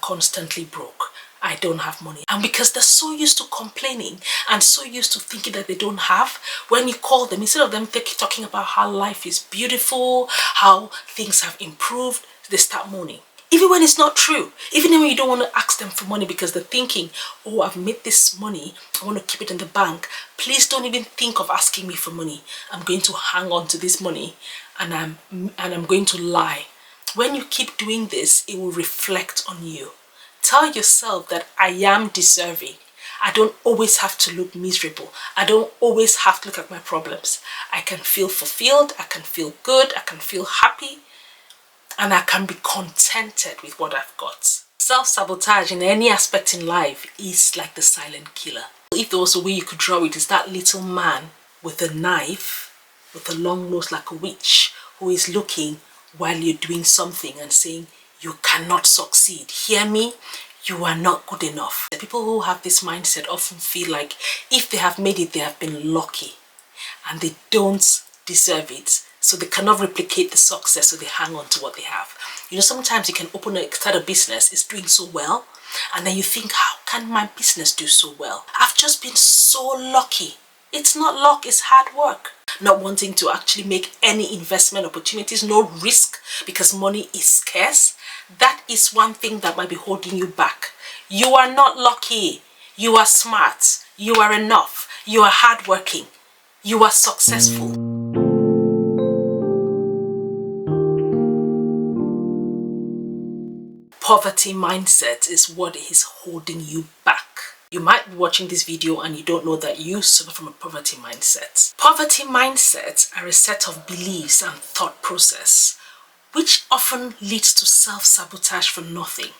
constantly broke. I don't have money. And because they're so used to complaining and so used to thinking that they don't have, when you call them, instead of them talking about how life is beautiful, how things have improved, they start moaning. Even when it's not true. Even when you don't want to ask them for money because they're thinking, oh, I've made this money, I want to keep it in the bank. Please don't even think of asking me for money. I'm going to hang on to this money and I'm going to lie. When you keep doing this, it will reflect on you. Tell yourself that I am deserving. I don't always have to look miserable. I don't always have to look at my problems. I can feel fulfilled. I can feel good. I can feel happy. And I can be contented with what I've got. Self-sabotage in any aspect in life is like the silent killer. If there was a way you could draw it, it's that little man with a knife, with a long nose like a witch, who is looking while you're doing something and saying, you cannot succeed. Hear me? You are not good enough. The people who have this mindset often feel like if they have made it, they have been lucky and they don't deserve it. So they cannot replicate the success, so they hang on to what they have. You know, sometimes you can start a business, it's doing so well, and then you think, how can my business do so well? I've just been so lucky. It's not luck, it's hard work. Not wanting to actually make any investment opportunities, no risk, because money is scarce. That is one thing that might be holding you back. You are not lucky. You are smart. You are enough. You are hardworking. You are successful. Poverty mindset is what is holding you back. You might be watching this video and you don't know that you suffer from a poverty mindset. Poverty mindsets are a set of beliefs and thought process which often leads to self-sabotage for nothing,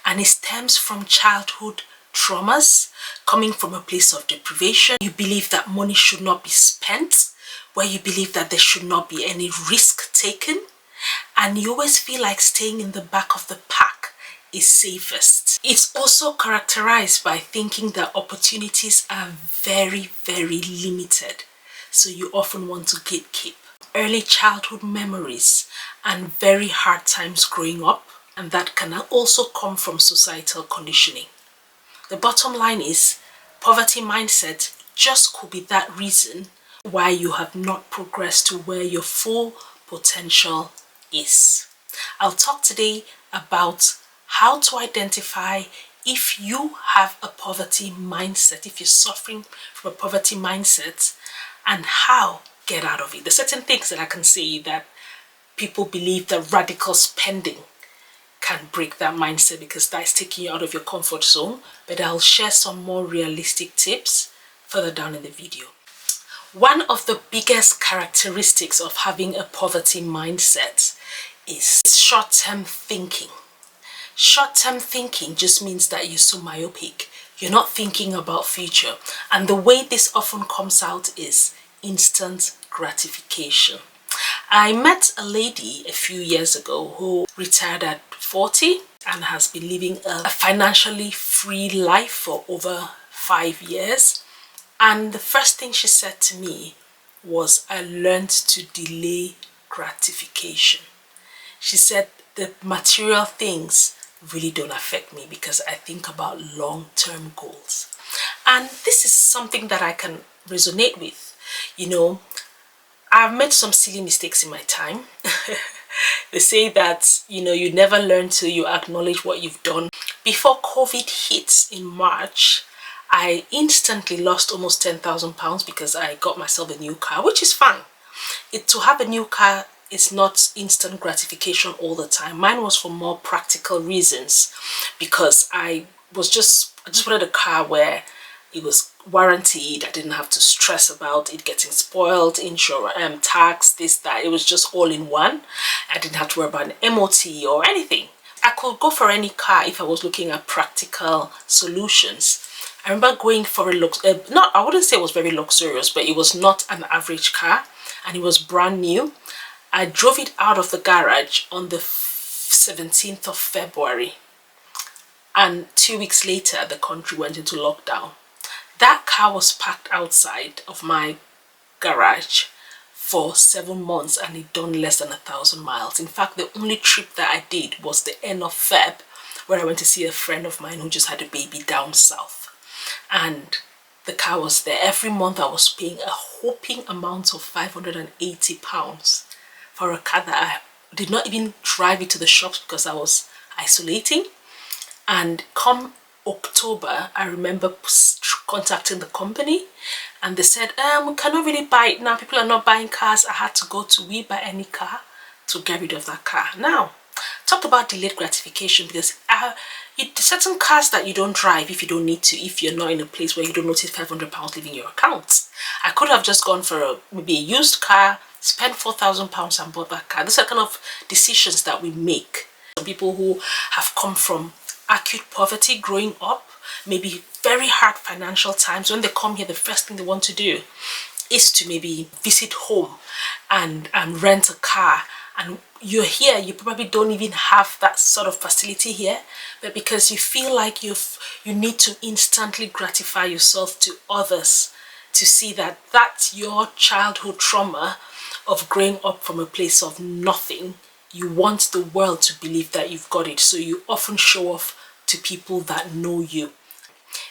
and it stems from childhood traumas, coming from a place of deprivation. You believe that money should not be spent, where you believe that there should not be any risk taken, and you always feel like staying in the back of the pack is safest. It's also characterized by thinking that opportunities are very, very limited, so you often want to gatekeep. Early childhood memories and very hard times growing up, and that can also come from societal conditioning. The bottom line is, poverty mindset just could be that reason why you have not progressed to where your full potential is. I'll talk today about how to identify if you have a poverty mindset, if you're suffering from a poverty mindset, and how get out of it. There's certain things that I can say that people believe that radical spending can break that mindset because that's taking you out of your comfort zone, but I'll share some more realistic tips further down in the video. One of the biggest characteristics of having a poverty mindset is short-term thinking. Short-term thinking just means that you're so myopic. You're not thinking about future. And the way this often comes out is instant gratification. I met a lady a few years ago who retired at 40 and has been living a financially free life for over 5 years. And the first thing she said to me was, I learned to delay gratification. She said, the material things really don't affect me because I think about long-term goals. And this is something that I can resonate with. You know, I've made some silly mistakes in my time. They say that, you know, you never learn till you acknowledge what you've done. Before COVID hit in March, I instantly lost almost 10,000 pounds because I got myself a new car, which is fine. To have a new car is not instant gratification all the time. Mine was for more practical reasons because I just wanted a car where it was warranted. I didn't have to stress about it getting spoiled, insurance, tax, this, that. It was just all in one. I didn't have to worry about an MOT or anything. I could go for any car if I was looking at practical solutions. I remember going for I wouldn't say it was very luxurious, but it was not an average car and it was brand new. I drove it out of the garage on the 17th of February, and 2 weeks later the country went into lockdown. That car was parked outside of my garage for 7 months and it done less than 1,000 miles. In fact, the only trip that I did was the end of Feb where I went to see a friend of mine who just had a baby down south. And the car was there. Every month I was paying a whopping amount of £580 for a car that I did not even drive it to the shops because I was isolating. And come October, I remember contacting the company, and they said, we cannot really buy it now. People are not buying cars. I had to go to We Buy Any Car to get rid of that car. Now, talk about delayed gratification, because certain cars that you don't drive if you don't need to, if you're not in a place where you don't notice £500 leaving your account. I could have just gone for maybe a used car, spent £4,000 and bought that car. These are kind of decisions that we make. Some people who have come from acute poverty growing up, maybe very hard financial times, when they come here, the first thing they want to do is to maybe visit home and rent a car. And you're here, you probably don't even have that sort of facility here, but because you feel like you need to instantly gratify yourself to others, to see that that's your childhood trauma of growing up from a place of nothing. You want the world to believe that you've got it, so you often show off to people that know you.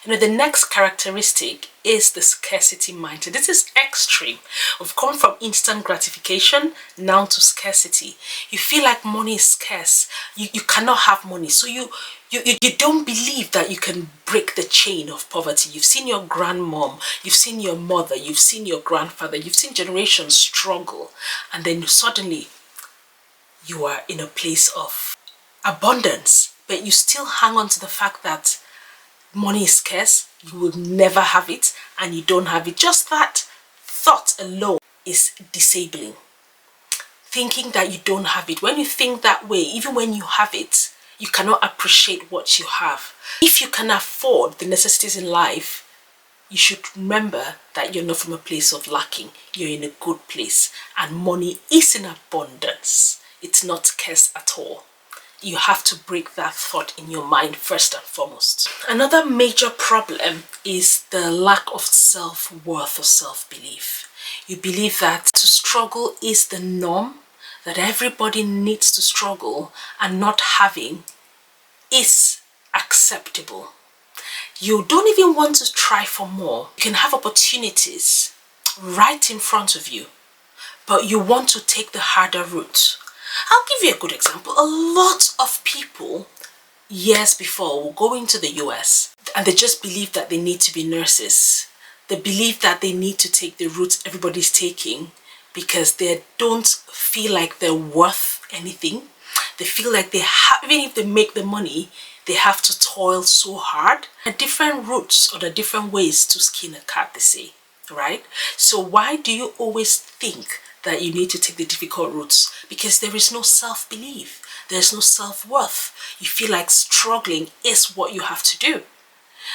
The next characteristic is the scarcity mindset. This is extreme. We've come from instant gratification now to scarcity. You feel like money is scarce. You cannot have money. So you don't believe that you can break the chain of poverty. You've seen your grandmom, you've seen your mother, you've seen your grandfather, you've seen generations struggle, and then suddenly you are in a place of abundance, but you still hang on to the fact that money is scarce, you will never have it, and you don't have it. Just that thought alone is disabling. Thinking that you don't have it. When you think that way, even when you have it, you cannot appreciate what you have. If you can afford the necessities in life, you should remember that you're not from a place of lacking. You're in a good place, and money is in abundance. It's not scarce at all. You have to break that thought in your mind first and foremost. Another major problem is the lack of self-worth or self-belief. You believe that to struggle is the norm, that everybody needs to struggle, and not having is acceptable. You don't even want to try for more. You can have opportunities right in front of you, but you want to take the harder route. I'll give you a good example. A lot of people years before will go into the US and they just believe that they need to be nurses. They believe that they need to take the route everybody's taking because they don't feel like they're worth anything. They feel like even if they make the money, they have to toil so hard. There are different routes or there are different ways to skin a cat, they say, right? So why do you always think that you need to take the difficult routes? Because there is no self-belief, there's no self-worth. You feel like struggling is what you have to do.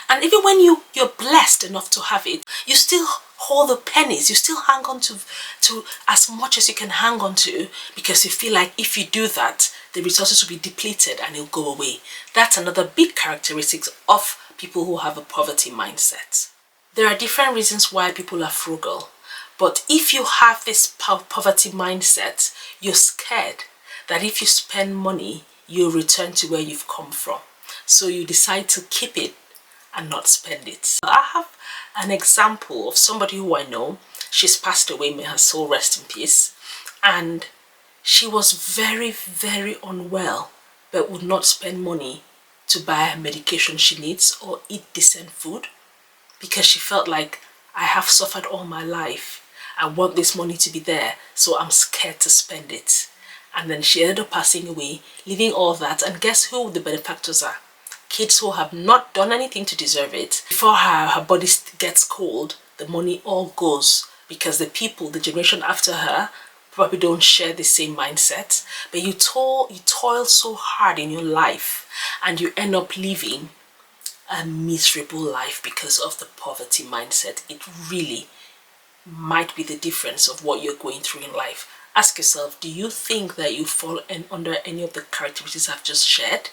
And even when you're blessed enough to have it, you still hold the pennies, you still hang on to as much as you can hang on to, because you feel like if you do that, the resources will be depleted and it'll go away. That's another big characteristic of people who have a poverty mindset. There are different reasons why people are frugal. But if you have this poverty mindset, you're scared that if you spend money, you'll return to where you've come from. So you decide to keep it and not spend it. I have an example of somebody who I know. She's passed away, may her soul rest in peace. And she was very, very unwell, but would not spend money to buy her medication she needs or eat decent food because she felt like, I have suffered all my life. I want this money to be there, so I'm scared to spend it. And then she ended up passing away, leaving all that. And guess who the benefactors are? Kids who have not done anything to deserve it. Before her body gets cold, the money all goes because the generation after her, probably don't share the same mindset. But you toil so hard in your life and you end up living a miserable life because of the poverty mindset. It really might be the difference of what you're going through in life. Ask yourself, do you think that you fall under any of the characteristics I've just shared?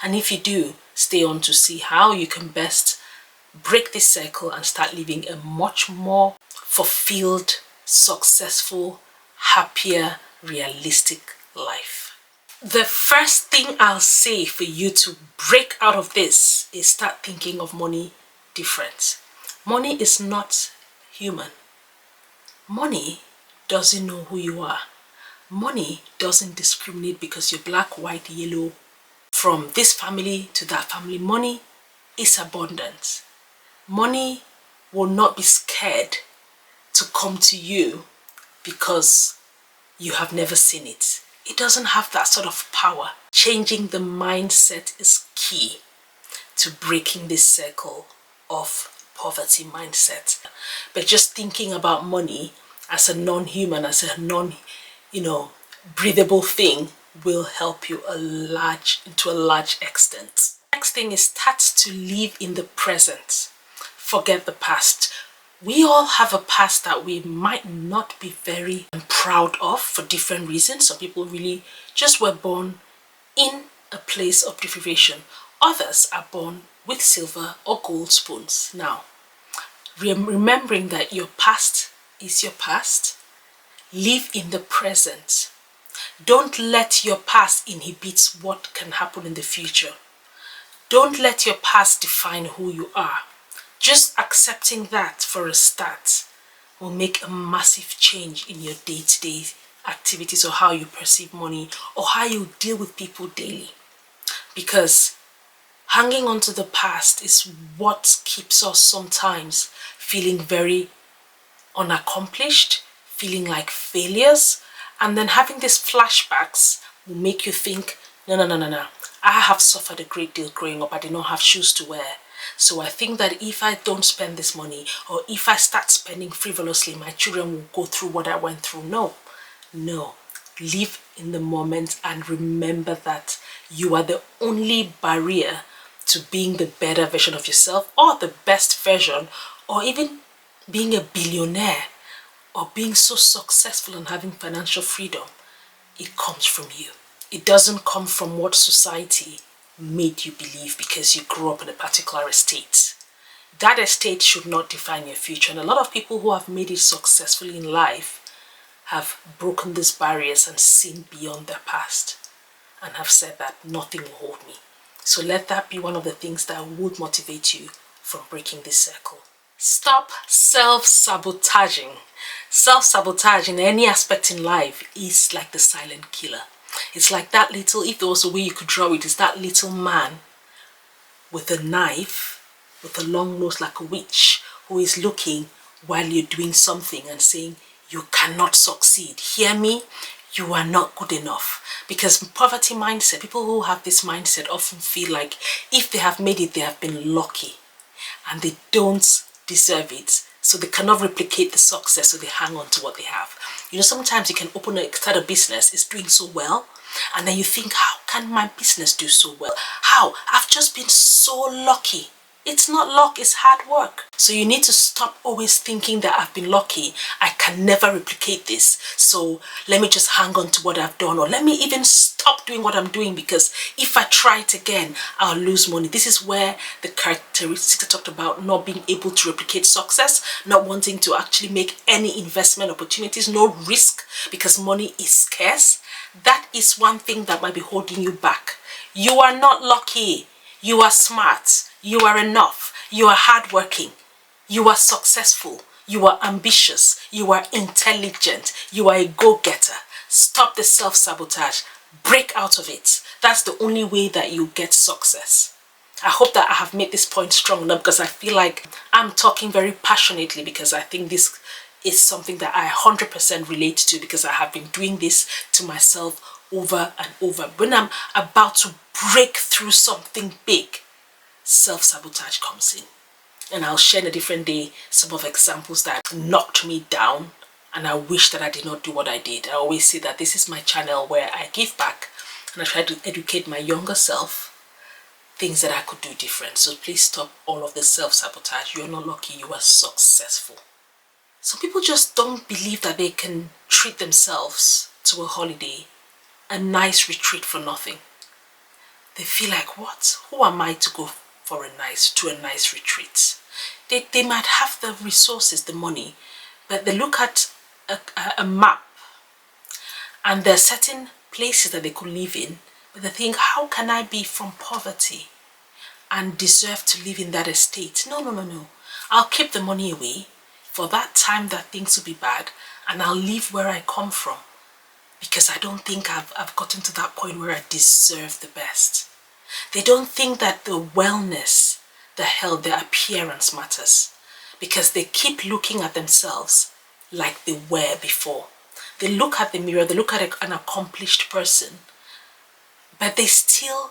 And if you do, stay on to see how you can best break this cycle and start living a much more fulfilled, successful, happier, realistic life. The first thing I'll say for you to break out of this is start thinking of money different. Money is not human. Money doesn't know who you are. Money doesn't discriminate because you're black, white, yellow, from this family to that family. Money is abundant. Money will not be scared to come to you because you have never seen it. It doesn't have that sort of power. Changing the mindset is key to breaking this circle of poverty mindset. But just thinking about money as a non-human, as a breathable thing will help you to a large extent. Next thing is start to live in the present. Forget the past. We all have a past that we might not be very proud of for different reasons. Some people really just were born in a place of deprivation. Others are born with silver or gold spoons. Now, remembering that your past is your past, live in the present. Don't let your past inhibit what can happen in the future. Don't let your past define who you are. Just accepting that for a start will make a massive change in your day-to-day activities, or how you perceive money, or how you deal with people daily. Because hanging on to the past is what keeps us sometimes feeling very unaccomplished, feeling like failures, and then having these flashbacks will make you think, no. I have suffered a great deal growing up. I did not have shoes to wear. So I think that if I don't spend this money, or if I start spending frivolously, my children will go through what I went through. No. Live in the moment and remember that you are the only barrier to being the better version of yourself, or the best version, or even being a billionaire, or being so successful and having financial freedom. It comes from you. It doesn't come from what society made you believe because you grew up in a particular estate. That estate should not define your future. And a lot of people who have made it successfully in life have broken these barriers and seen beyond their past and have said that nothing will hold me. So let that be one of the things that would motivate you from breaking this circle. Stop self-sabotaging. Self-sabotage in any aspect in life is like the silent killer. It's like that little, if there was a way you could draw it, is that little man with a knife, with a long nose like a witch, who is looking while you're doing something and saying, you cannot succeed. Hear me? You are not good enough. Because poverty mindset, people who have this mindset often feel like if they have made it, they have been lucky and they don't deserve it. So they cannot replicate the success, so they hang on to what they have. Sometimes you can start a business, it's doing so well, and then you think, how can my business do so well? How? I've just been so lucky. It's not luck, it's hard work. So you need to stop always thinking that I've been lucky, I can never replicate this, so let me just hang on to what I've done, or let me even stop doing what I'm doing, because if I try it again, I'll lose money. This is where the characteristics I talked about, not being able to replicate success, not wanting to actually make any investment opportunities, no risk, because money is scarce. That is one thing that might be holding you back. You are not lucky. You are smart. You are enough. You are hardworking. You are successful. You are ambitious. You are intelligent. You are a go-getter. Stop the self-sabotage. Break out of it. That's the only way that you get success. I hope that I have made this point strong enough, because I feel like I'm talking very passionately, because I think this is something that I 100% relate to, because I have been doing this to myself over and over. When I'm about to break through something big, self-sabotage comes in. And I'll share in a different day some of examples that knocked me down, and I wish that I did not do what I did. I always say that this is my channel where I give back and I try to educate my younger self things that I could do different. So please stop all of the self-sabotage. You're not lucky, you are successful. Some people just don't believe that they can treat themselves to a holiday, a nice retreat for nothing. They feel like, what? Who am I to go for a nice retreat? They might have the resources, the money, but they look at a map, and there are certain places that they could live in, but they think, how can I be from poverty and deserve to live in that estate? No, no, no, no. I'll keep the money away for that time that things will be bad, and I'll live where I come from, because I don't think I've gotten to that point where I deserve the best. They don't think that the wellness, the health, their appearance matters, because they keep looking at themselves like they were before. They look at the mirror, they look at an accomplished person, but they still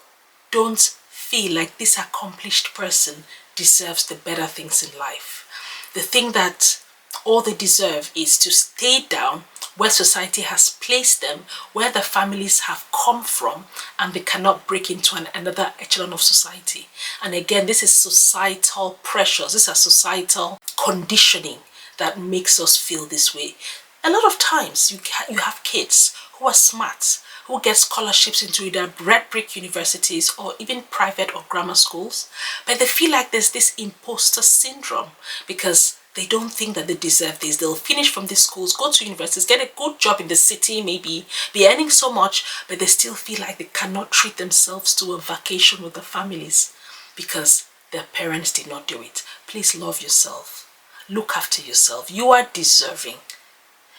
don't feel like this accomplished person deserves the better things in life. They think that all they deserve is to stay down where society has placed them, where the families have come from, and they cannot break into another echelon of society. And again, this is societal pressures, these are societal conditioning that makes us feel this way. A lot of times you have kids who are smart, who get scholarships into either red brick universities or even private or grammar schools, but they feel like there's this imposter syndrome because they don't think that they deserve this. They'll finish from these schools, go to universities, get a good job in the city, maybe be earning so much, but they still feel like they cannot treat themselves to a vacation with their families because their parents did not do it. Please love yourself. Look after yourself. You are deserving.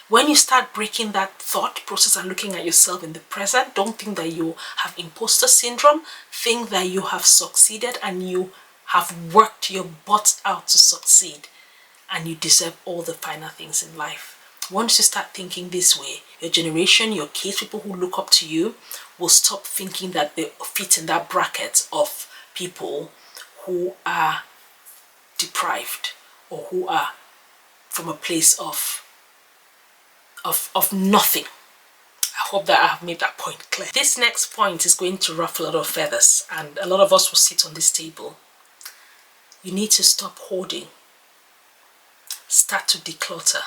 When you start breaking that thought process and looking at yourself in the present, don't think that you have imposter syndrome. Think that you have succeeded and you have worked your butt out to succeed. And you deserve all the finer things in life. Once you start thinking this way, your generation, your kids, people who look up to you will stop thinking that they fit in that bracket of people who are deprived or who are from a place of nothing. I hope that I have made that point clear. This next point is going to ruffle a lot of feathers, and a lot of us will sit on this table. You need to stop hoarding. Start to declutter.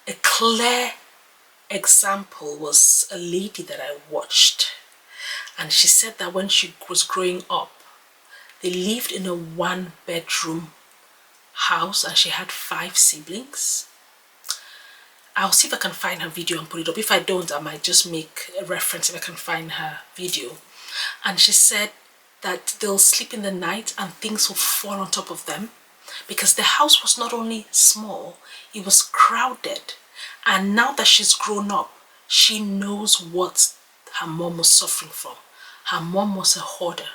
A clear example was a lady that I watched, and she said that when she was growing up, they lived in a one-bedroom house and she had 5 siblings. I'll see if I can find her video and put it up. If I don't, I might just make a reference if I can find her video. And she said that they'll sleep in the night and things will fall on top of them, because the house was not only small, it was crowded. And now that she's grown up, she knows what her mom was suffering from. Her mom was a hoarder,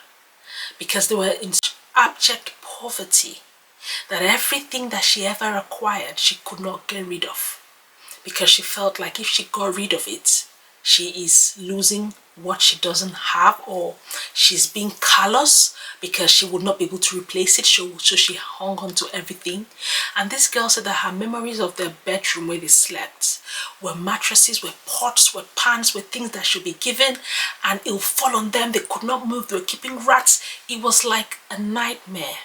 because they were in abject poverty that everything that she ever acquired, she could not get rid of, because she felt like if she got rid of it, she is losing what she doesn't have, or she's being callous because she would not be able to replace it. So she hung on to everything. And this girl said that her memories of their bedroom where they slept were mattresses, were pots, were pans, were things that should be given, and it would fall on them. They could not move. They were keeping rats. It was like a nightmare.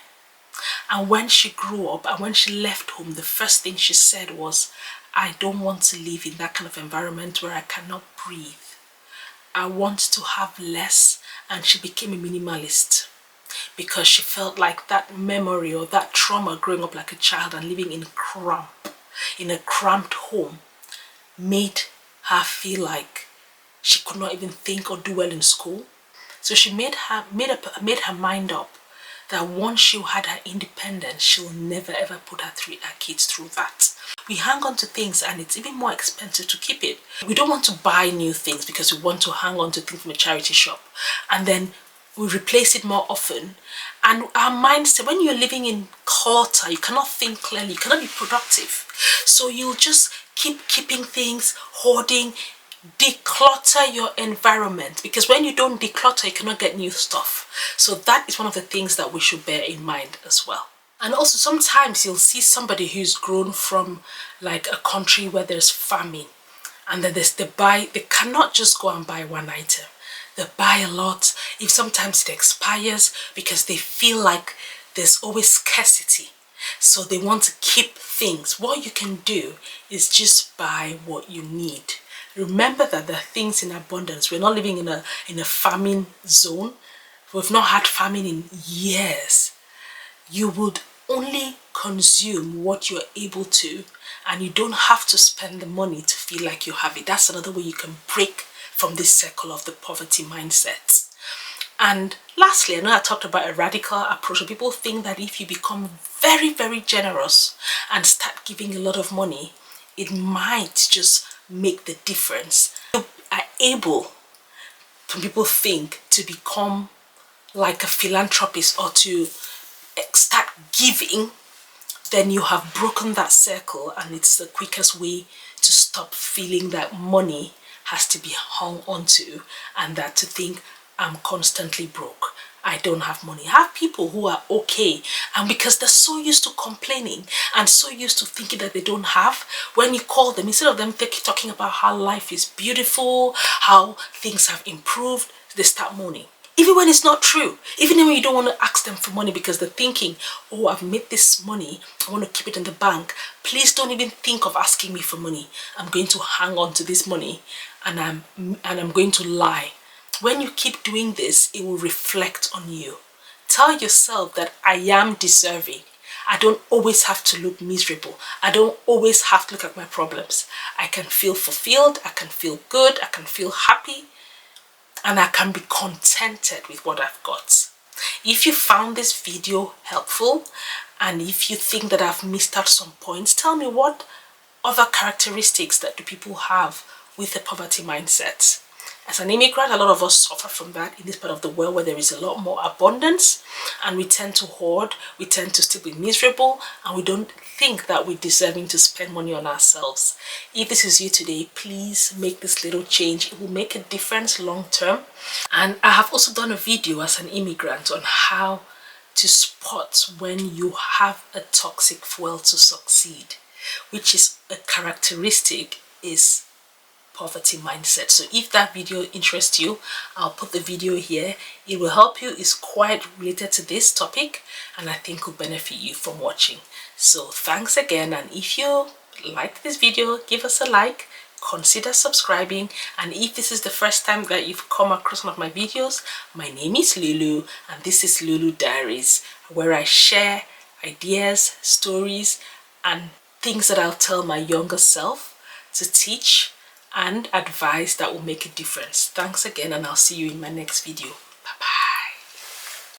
And when she grew up and when she left home, the first thing she said was, I don't want to live in that kind of environment where I cannot breathe. I want to have less. And she became a minimalist because she felt like that memory or that trauma growing up like a child and living in a cramped home made her feel like she could not even think or do well in school. So she made her mind up that once she had her independence, she'll never ever put her kids through that. We hang on to things and it's even more expensive to keep it. We don't want to buy new things because we want to hang on to things from a charity shop, and then we replace it more often. And our mindset, when you're living in clutter, you cannot think clearly, you cannot be productive. So you'll just keep keeping things, hoarding. Declutter your environment, because when you don't declutter, you cannot get new stuff. So that is one of the things that we should bear in mind as well. And also sometimes you'll see somebody who's grown from like a country where there's famine, and then they cannot just go and buy one item. They buy a lot. If sometimes it expires because they feel like there's always scarcity. So they want to keep things. What you can do is just buy what you need. Remember that there are things in abundance. We're not living in a famine zone. We've not had famine in years. You would only consume what you're able to, and you don't have to spend the money to feel like you have it. That's another way you can break from this circle of the poverty mindset. And lastly, I know I talked about a radical approach. People think that if you become very, very generous and start giving a lot of money, it might just make the difference. You are able, some people think, to become like a philanthropist or to start giving, then you have broken that circle, and it's the quickest way to stop feeling that money has to be hung onto, and that to think I'm constantly broke, I don't have money. I have people who are okay, and because they're so used to complaining and so used to thinking that they don't have, when you call them, instead of them talking about how life is beautiful, how things have improved, they start moaning. Even when it's not true, even when you don't want to ask them for money because they're thinking, oh, I've made this money, I want to keep it in the bank. Please don't even think of asking me for money. I'm going to hang on to this money, and I'm going to lie. When you keep doing this, it will reflect on you. Tell yourself that I am deserving. I don't always have to look miserable. I don't always have to look at my problems. I can feel fulfilled, I can feel good, I can feel happy, and I can be contented with what I've got. If you found this video helpful, and if you think that I've missed out some points, tell me what other characteristics that do people have with the poverty mindset. As an immigrant, a lot of us suffer from that in this part of the world where there is a lot more abundance, and we tend to hoard, we tend to still be miserable, and we don't think that we're deserving to spend money on ourselves. If this is you today, please make this little change. It will make a difference long term. And I have also done a video as an immigrant on how to spot when you have a toxic fuel to succeed, which is a characteristic is poverty mindset. So if that video interests you, I'll put the video here. It will help you. It's quite related to this topic, and I think will benefit you from watching. So thanks again, and if you liked this video, give us a like, consider subscribing, and if this is the first time that you've come across one of my videos, my name is Lulu, and this is Lulu Diaries, where I share ideas, stories, and things that I'll tell my younger self to teach and advice that will make a difference. Thanks again, and I'll see you in my next video.